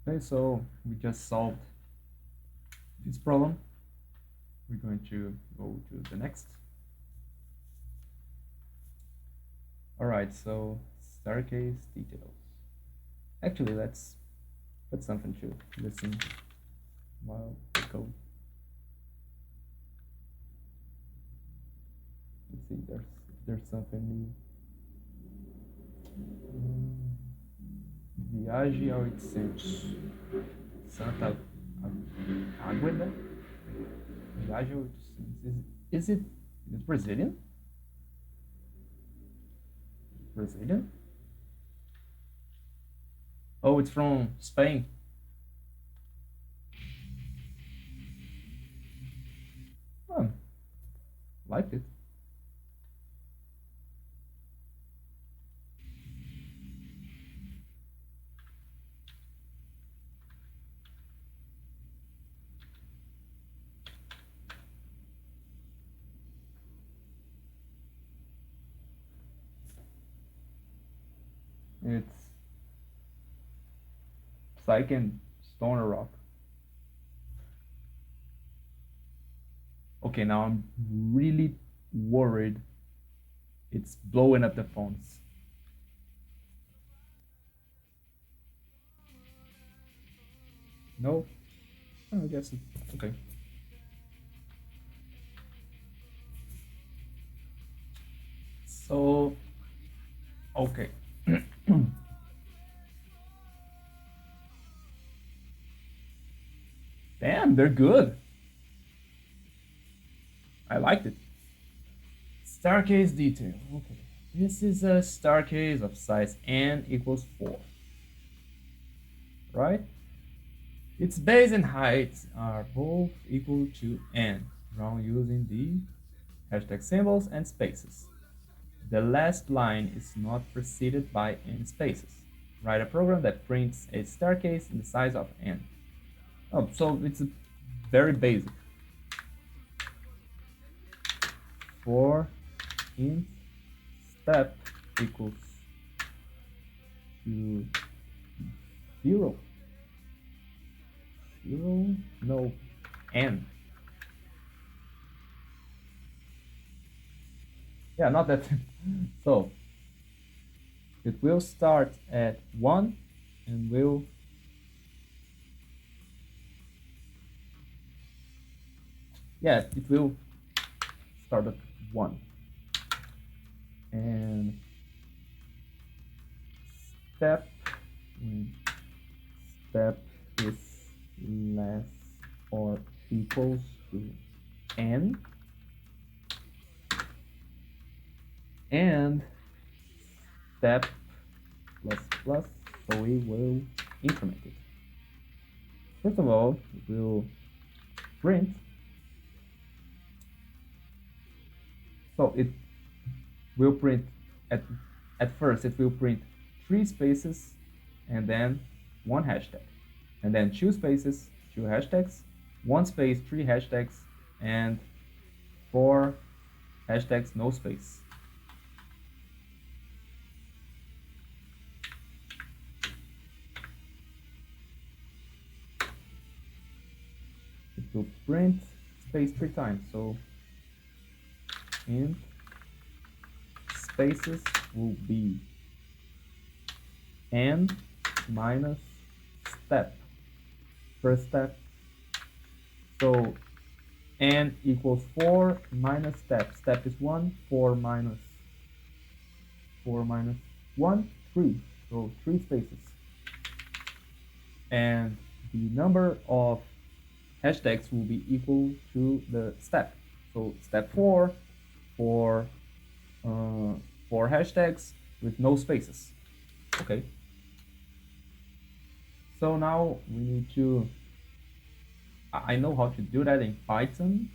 Okay, so we just solved this problem. We're going to go to the next. All right, so staircase details. Actually, let's put something to listen while we go. Let's see, there's something new. Viagem ao 800. Santa Águeda. Viagem ao 800. Is it Brazilian? Brazilian? Oh, it's from Spain. Oh, liked it. It's Psych and Stoner Rock. Okay, now I'm really worried. It's blowing up the phones. No? Oh, I guess it's okay. So, okay. Damn, they're good. I liked it. Staircase detail. Okay. This is a staircase of size n equals 4. Right? Its base and height are both equal to n, drawn using the hashtag symbols and spaces. The last line is not preceded by n spaces. Write a program that prints a staircase in the size of n. Oh, so it's very basic. For int step equals to 0. No, n. Yeah, not that. So it will start at 1 and will it will start at 1 and step when step is less or equals to n and step plus plus, so we will increment it. First of all, we will print. So it will print at first it will print 3 spaces and then 1 hashtag, and then 2 spaces, 2 hashtags, 1 space, 3 hashtags, and 4 hashtags, no space. It will print space 3 times, so int spaces will be n minus step, first step. So n equals 4 minus step. Step is 1, 4 minus 1, 3. So 3 spaces. And the number of hashtags will be equal to the step. So step 4 for 4 hashtags with no spaces. Okay. So now we need to, I know how to do that in Python.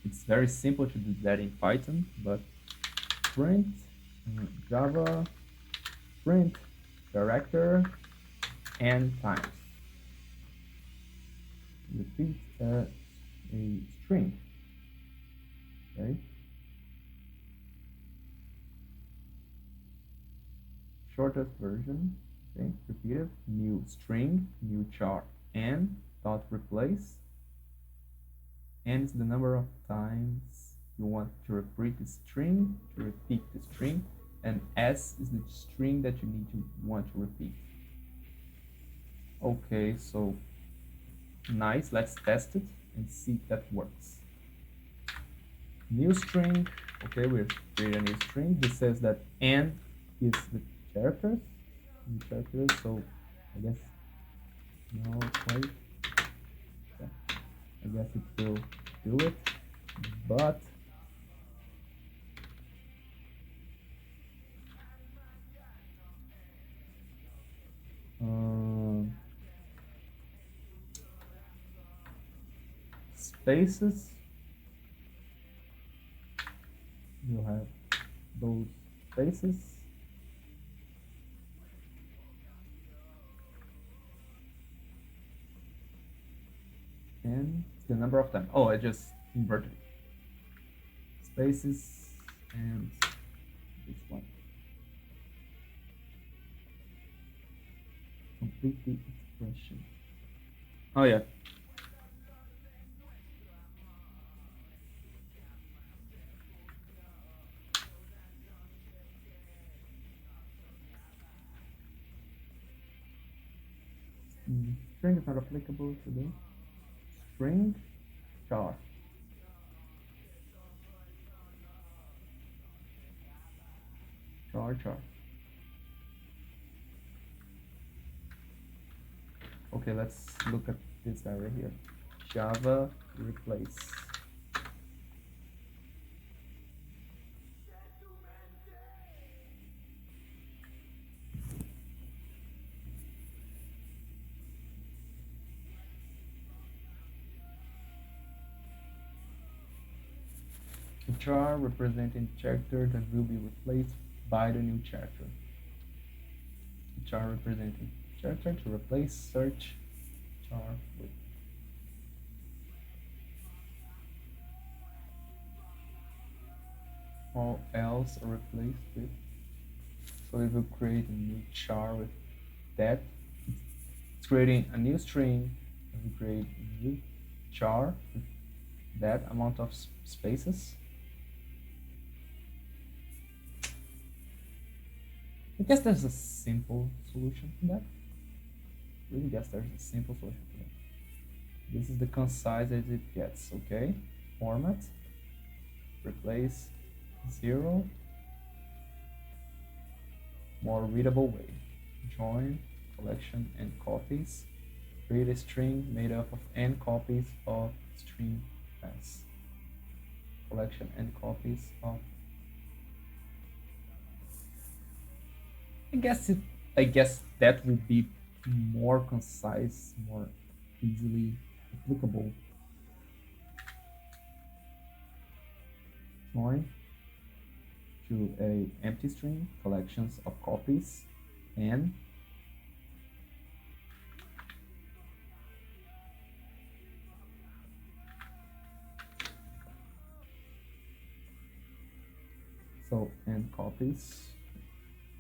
It's very simple to do that in Python, but print Java print character n times. Repeat a string. Okay. Shortest version Okay, repeated, new string, new char n dot replace. N is the number of times you want to repeat the string, and S is the string that you want to repeat. Okay, so nice, let's test it and see if that works. New string, okay, we're creating a new string. This says that n is the characters, so I guess no quite. Yeah, I guess it will do it, but spaces, you have those spaces, and the number of times. Oh, I just inverted it. Spaces and this one. Complete the expression. Oh yeah. String is not applicable to the string char. Char. Okay, let's look at this guy right here. Java replace. A char representing character that will be replaced by the new character. A char representing character to replace search char with. All else are replaced with. So it will create a new char with that. It's creating a new string and we create a new char with that amount of spaces. I guess there's a simple solution to that. Really guess there's a simple solution to that. This is the concise as it gets, okay? Format, replace 0, more readable way. Join, collection, and copies. Create a string made up of n copies of string s. Collection and copies of. I guess that would be more concise, more easily applicable. Join to a empty string, collections of copies, and so n copies,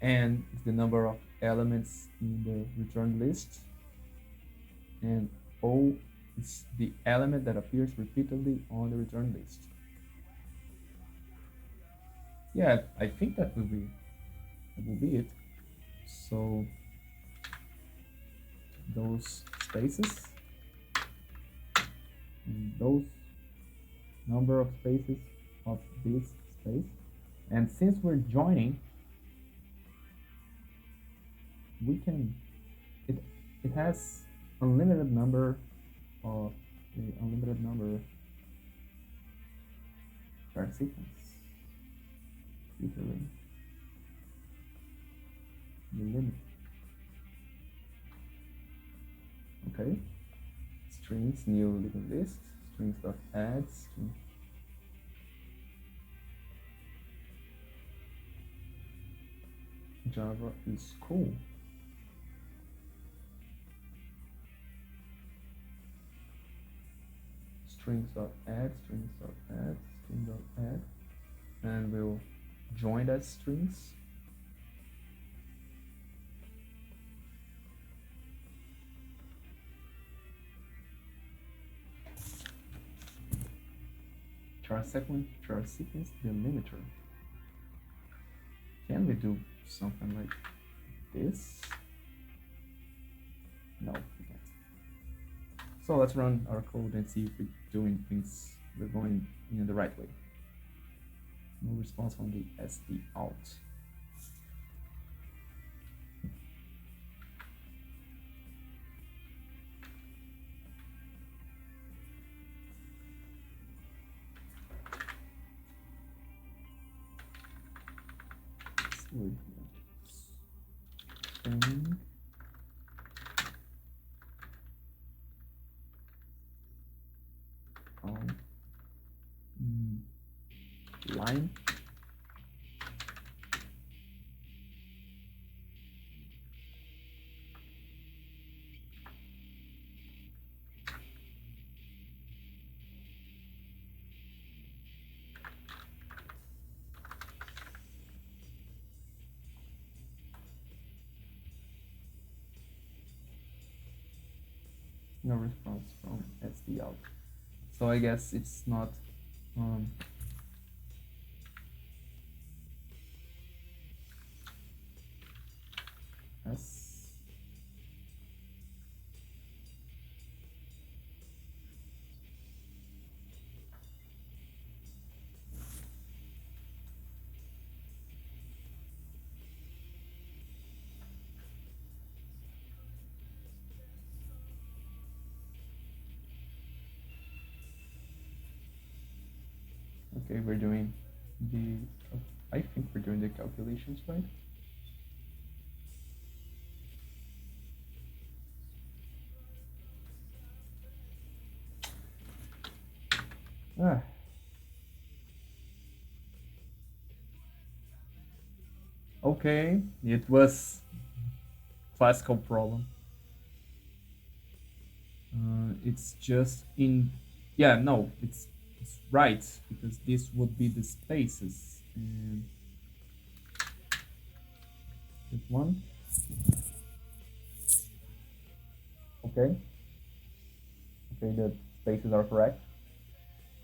and the number of elements in the return list, and O is the element that appears repeatedly on the return list. Yeah, I think that will be it. So those spaces and those number of spaces of this space, and since we're joining, we can it has unlimited number of char sequence. Literally the limit. Okay, strings, new linked list, strings.add string. Java is cool. Strings.add, and we'll join that strings. sequence delimiter. Can we do something like this? No, we can't. So let's run our code and see if we're going in the right way. No response from the SD out. String. Line. No response from SD out. So I guess it's not S. Okay, we're doing the, I think we're doing the calculations right. Ah. Okay, it was classical problem. It's just in, yeah, no, it's right, because this would be the spaces, and this one. Okay. Okay, the spaces are correct.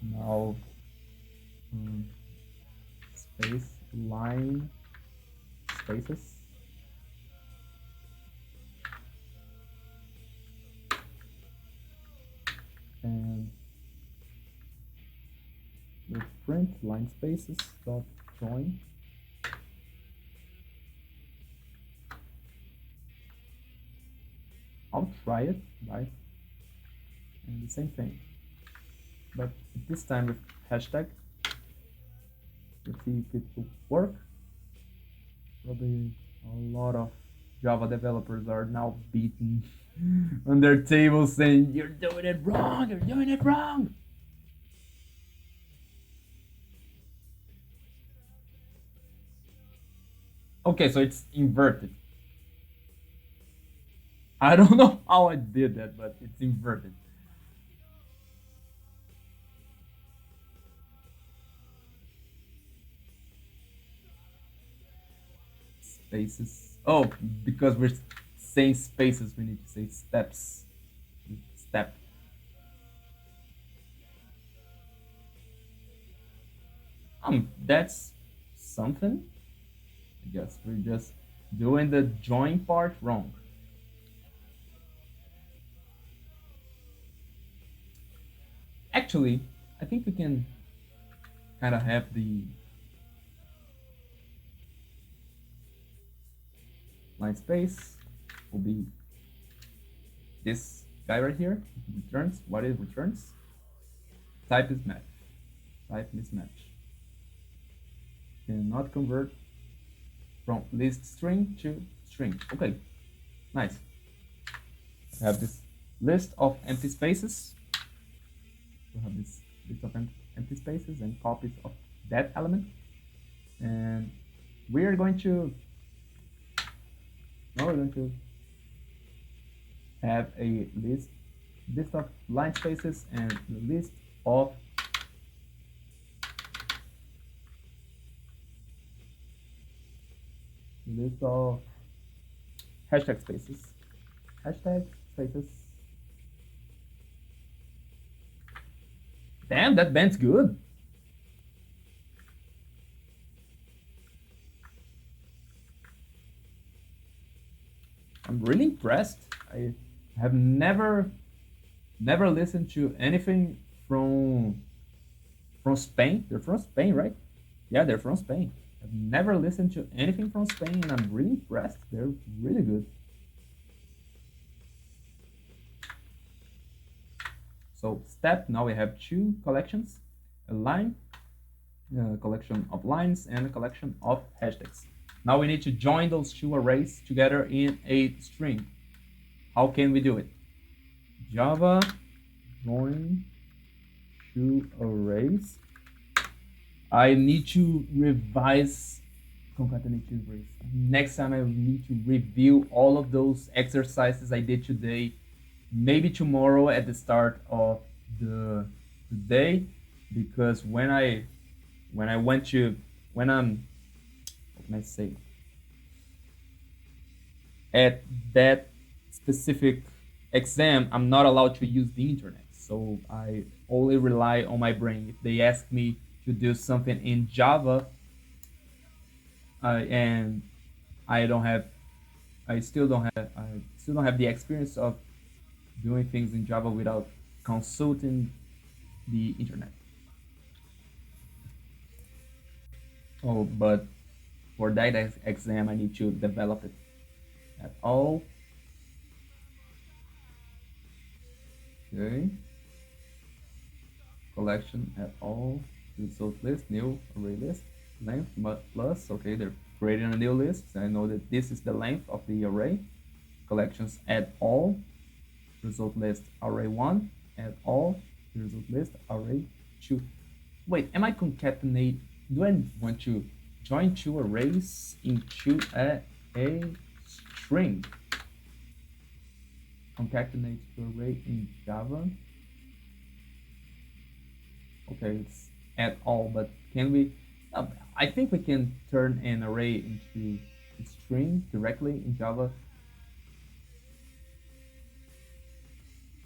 Now, space, line, spaces. And we'll print line spaces dot join. I'll try it, right? And the same thing, but this time with hashtag. Let's see if it will work. Probably a lot of Java developers are now beaten on their tables saying, "You're doing it wrong, you're doing it wrong." Okay, so it's inverted. I don't know how I did that, but it's inverted. Spaces. Oh, because we're saying spaces, we need to say steps. Step. That's something. I guess we're just doing the join part wrong. Actually, I think we can kind of have the line space will be this guy right here. Returns. What it returns? Type is match. Type mismatch. Cannot convert from list string to string. Okay, nice. We have this list of empty spaces. We have this list of empty spaces and copies of that element. And we are going to, now we're going to have a list of line spaces and the list of hashtag spaces. Hashtag spaces. Damn, that band's good. I'm really impressed. I have never listened to anything from Spain. They're from Spain, right? Yeah, they're from Spain. I've never listened to anything from Spain, and I'm really impressed. They're really good. So step, now we have two collections, a line, a collection of lines, and a collection of hashtags. Now we need to join those two arrays together in a string. How can we do it? Java join two arrays. I need to revise concatenate two arrays. Next time I need to review all of those exercises I did today, maybe tomorrow at the start of the day, because when I'm what can I say, at that specific exam, I'm not allowed to use the internet. So I only rely on my brain. If they ask me to do something in Java, and I don't have, I still don't have the experience of doing things in Java without consulting the internet. Oh, but for that exam, I need to develop it at all. Okay. Collection at all. Result list, new array list, length plus. Okay, they're creating a new list. So I know that this is the length of the array. Collections at all. Result list array 1 at all. Result list array 2. Wait, am I concatenate? Do I want to join two arrays into a string? Concatenate to array in Java. Okay, it's at all, but can we? I think we can turn an array into a string directly in Java.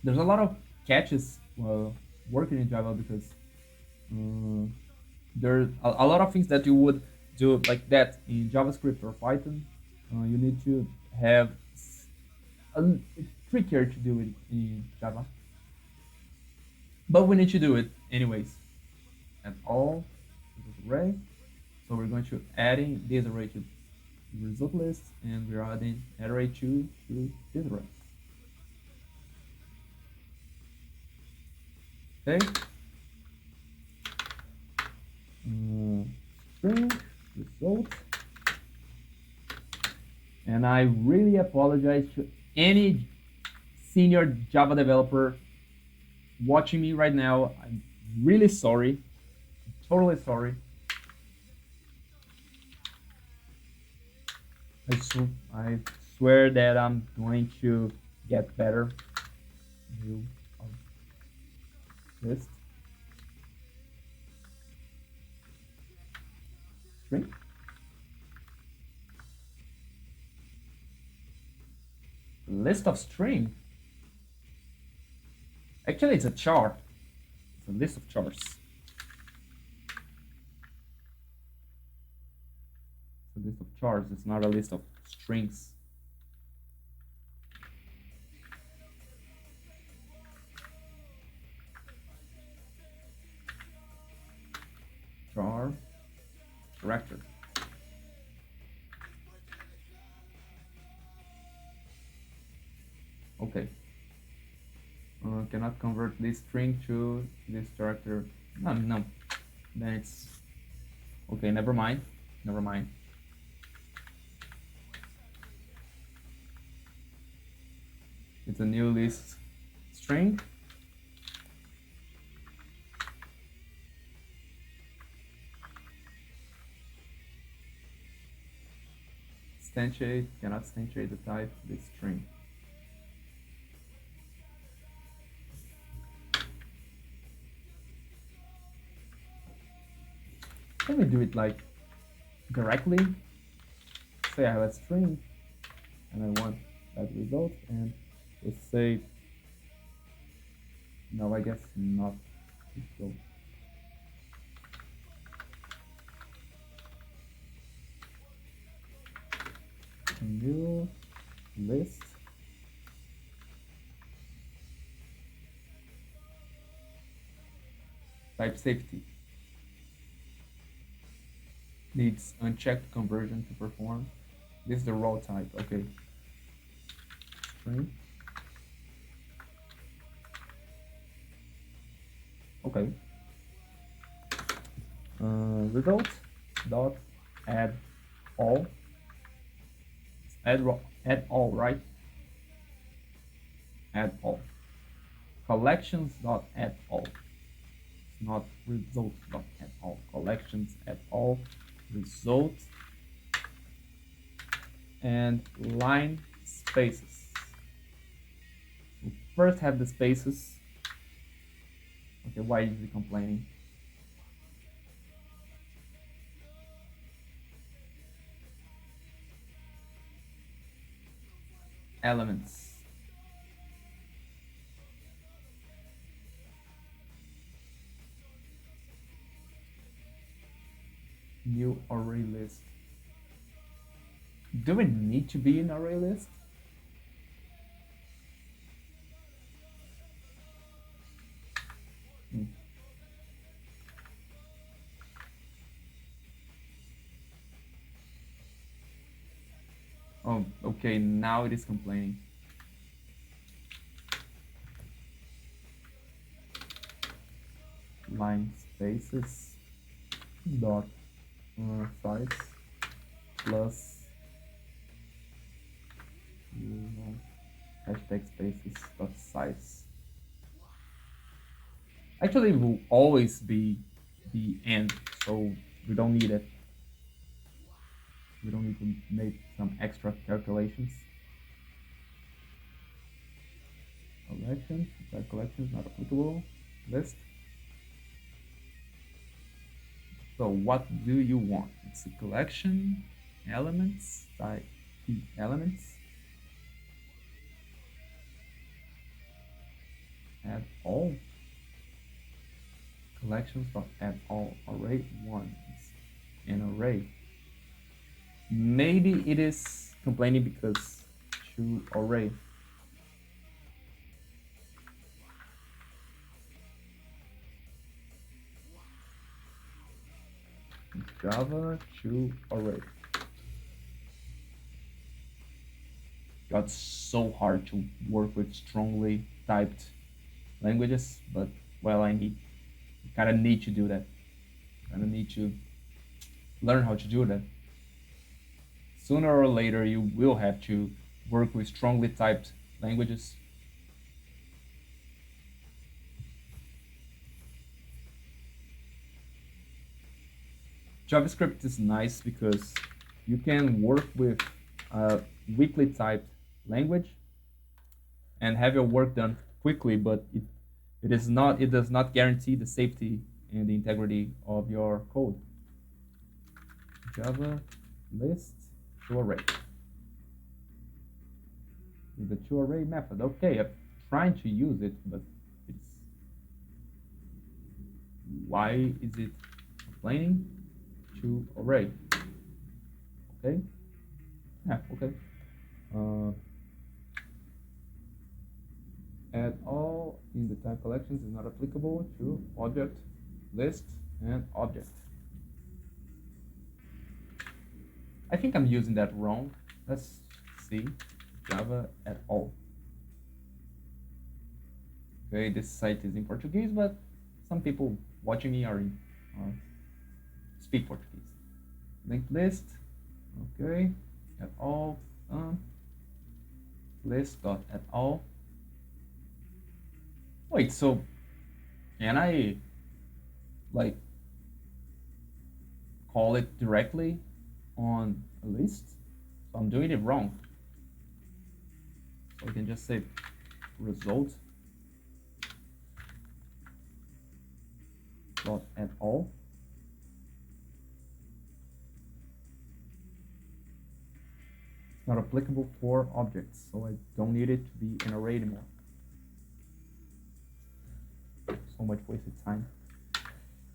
There's a lot of catches working in Java, because there's a lot of things that you would do like that in JavaScript or Python. You need to have it's trickier to do it in Java, but we need to do it anyways. At all, this array. So we're going to adding this array to the result list, and we're adding array 2 to this array. Okay. String result. And I really apologize to any senior Java developer watching me right now. I'm really sorry. I'm totally sorry. I swear that I'm going to get better. New list. String. List of string. Actually, it's a char. It's a list of chars. It's a list of chars. It's not a list of strings. Char character. Okay. Cannot convert this string to this character. No. Then it's okay. Never mind. It's a new list string. Instantiate, cannot instantiate the type this string. Can we do it like directly? Say I have a string and I want that result, and let's say, no, I guess not. So new list. Type safety. Needs unchecked conversion to perform. This is the raw type. Okay. String. Okay. Result dot add all. Add all, right? Add all. Collections dot add all. It's not result dot add all. Collections add all. Result and line spaces. We first have the spaces. Okay, why is he complaining? Elements. New array list. Do we need to be an array list? Oh, okay, now it is complaining. Line spaces dot size plus hashtag spaces dot size. Actually, it will always be the end, so we don't need it. We don't need to make some extra calculations. Collection, type collections not applicable. List. So what do you want? It's a collection, elements, type key elements. Add all. Collections dot add all. Array 1 is an array. Maybe it is complaining because to array. Java to array. Got so hard to work with strongly typed languages, but well, I kind of need to do that. Kind of need to learn how to do that. Sooner or later, you will have to work with strongly typed languages. JavaScript is nice because you can work with a weakly typed language and have your work done quickly, but it does not guarantee the safety and the integrity of your code. Java list to array. The to array method. Okay, I'm trying to use it, but it's why is it complaining? To array. Okay. Yeah. Okay. Add all in the type collections is not applicable to object, list, and object. I think I'm using that wrong. Let's see. Java at all. Okay, this site is in Portuguese, but some people watching me are speak Portuguese. Linked list. Okay. At all. List dot at all. Wait, so can I like call it directly on a list? So I'm doing it wrong. So I can just say result dot at all. It's not applicable for objects, so I don't need it to be an array anymore. So much wasted time.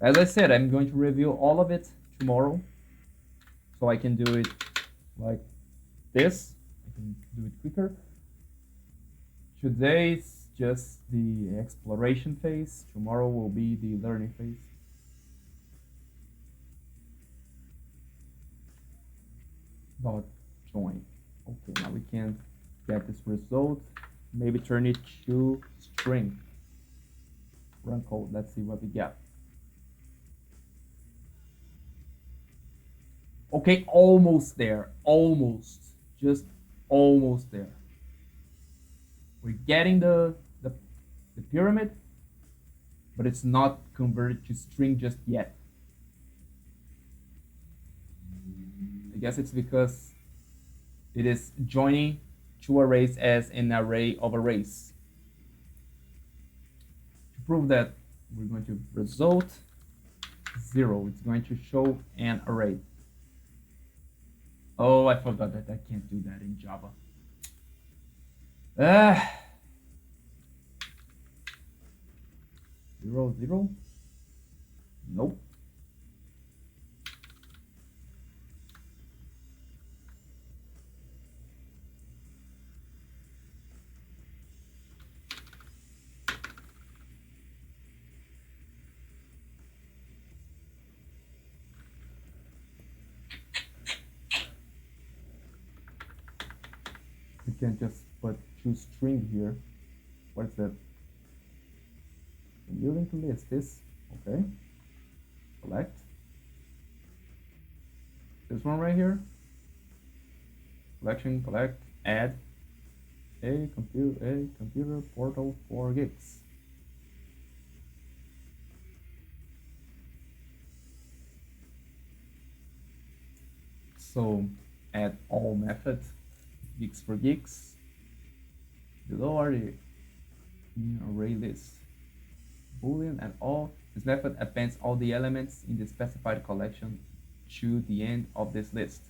As I said, I'm going to review all of it tomorrow, so I can do it like this. I can do it quicker. Today's just the exploration phase. Tomorrow will be the learning phase. Dot join. Okay, now we can get this result. Maybe turn it to string. Run code. Let's see what we get. Okay, almost there. Almost. Just almost there. We're getting the pyramid, but it's not converted to string just yet. I guess it's because it is joining two arrays as an array of arrays. To prove that, we're going to result 0. It's going to show an array. Oh, I forgot that I can't do that in Java. 0, 0. Nope. You can just put choose string here. What is that? I'm using to list this. Okay. Select. This one right here. Collection, collect, add a computer portal 4 gigs. So add all method gigs for gigs. Below are the array list. Boolean and all. This method appends all the elements in the specified collection to the end of this list,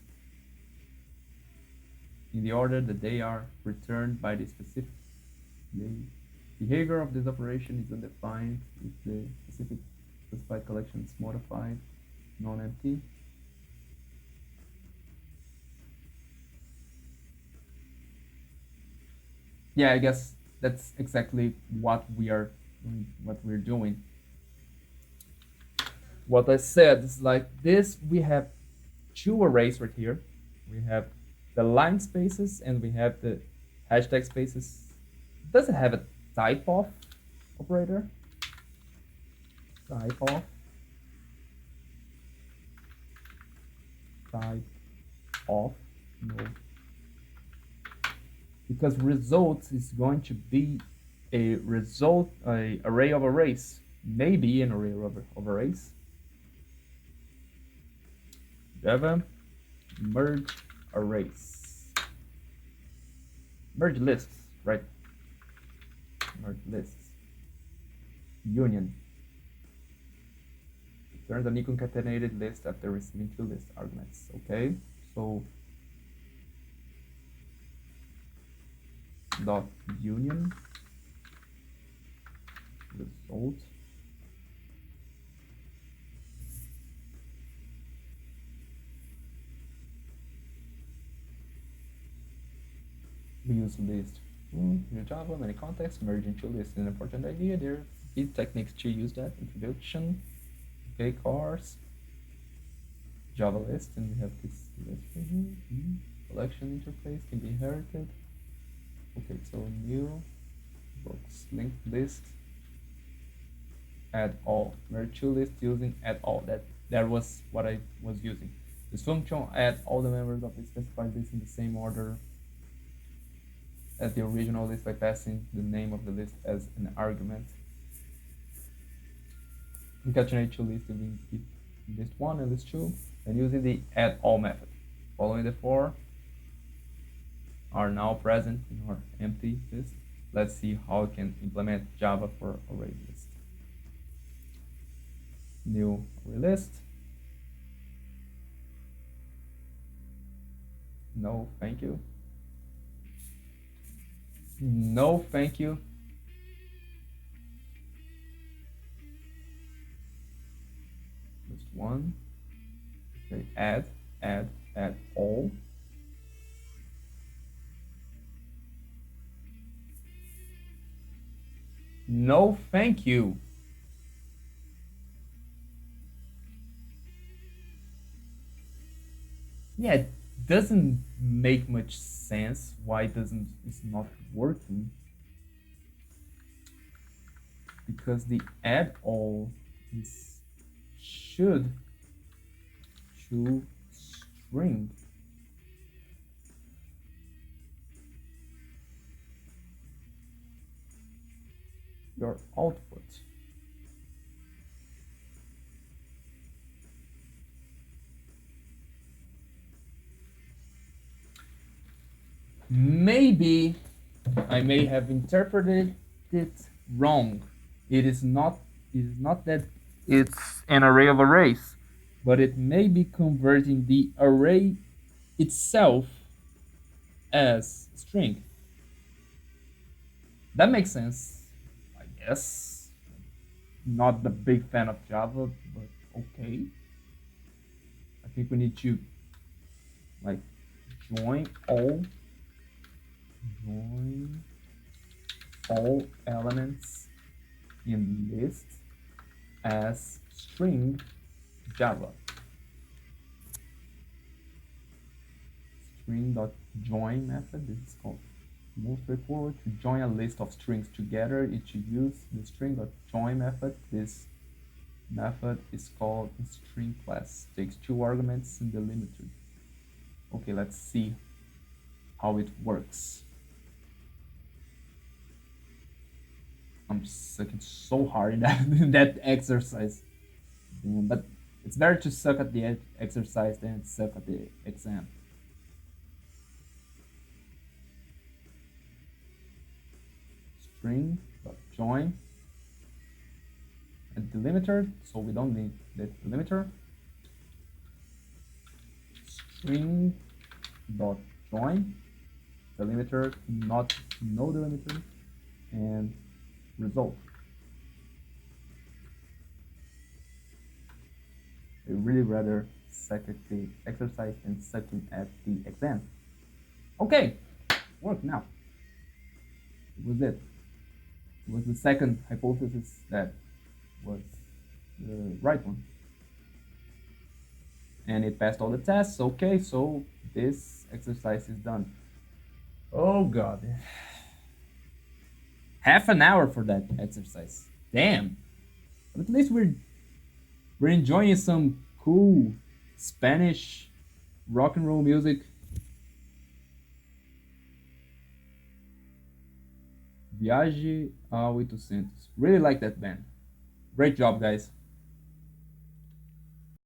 in the order that they are returned by the specific. The behavior of this operation is undefined if the specified collection is modified, non-empty. Yeah, I guess that's exactly what we're doing. What I said is like this. We have two arrays right here. We have the line spaces and we have the hashtag spaces. Does it have a type of operator? Type of. No. Because results is going to be a array of arrays. Maybe an array of arrays. Java merge arrays. Merge lists, right? Merge lists. Union. Returns an unconcatenated list after receiving two list arguments. Okay, so dot union result we use list in Java, many contexts, merging two lists is an important idea. There are key techniques to use that. Introduction, okay, cars, Java list, and we have this list right here. Collection interface can be inherited. Okay, so new books linked list, add all, merge two lists using add all. That was what I was using. This function add all the members of the specified list in the same order as the original list by passing the name of the list as an argument. Concatenate two lists in list 1 and list 2, and using the add all method. Following the four are now present in our empty list. Let's see how we can implement Java for array list. New array list. No, thank you. No, thank you. List 1. Okay, add all. No, thank you. Yeah, it doesn't make much sense why doesn't it's not working, because the add all is should to string. Your output. Maybe I may have interpreted it wrong. It is not. It is not that it's an array of arrays, but it may be converting the array itself as string. That makes sense, I guess. Not the big fan of Java, but okay. I think we need to like join all elements in list as string Java. String.join method. This is called most straightforward. To join a list of strings together, it should use the string.join method. This method is called string class. Takes two arguments and delimiter. Okay, let's see how it works. I'm sucking so hard in that exercise. But it's better to suck at the exercise than suck at the exam. String.join and delimiter, so we don't need the delimiter. String.join delimiter, not no delimiter, and result. I really rather suck at the exercise than sucking at the exam. Okay, work now. It was it. It was the second hypothesis that was the right one. And it passed all the tests. Okay, so this exercise is done. Oh god. Half an hour for that exercise. Damn. But at least we're enjoying some cool Spanish rock and roll music. Viaje a 800. Really like that band. Great job, guys.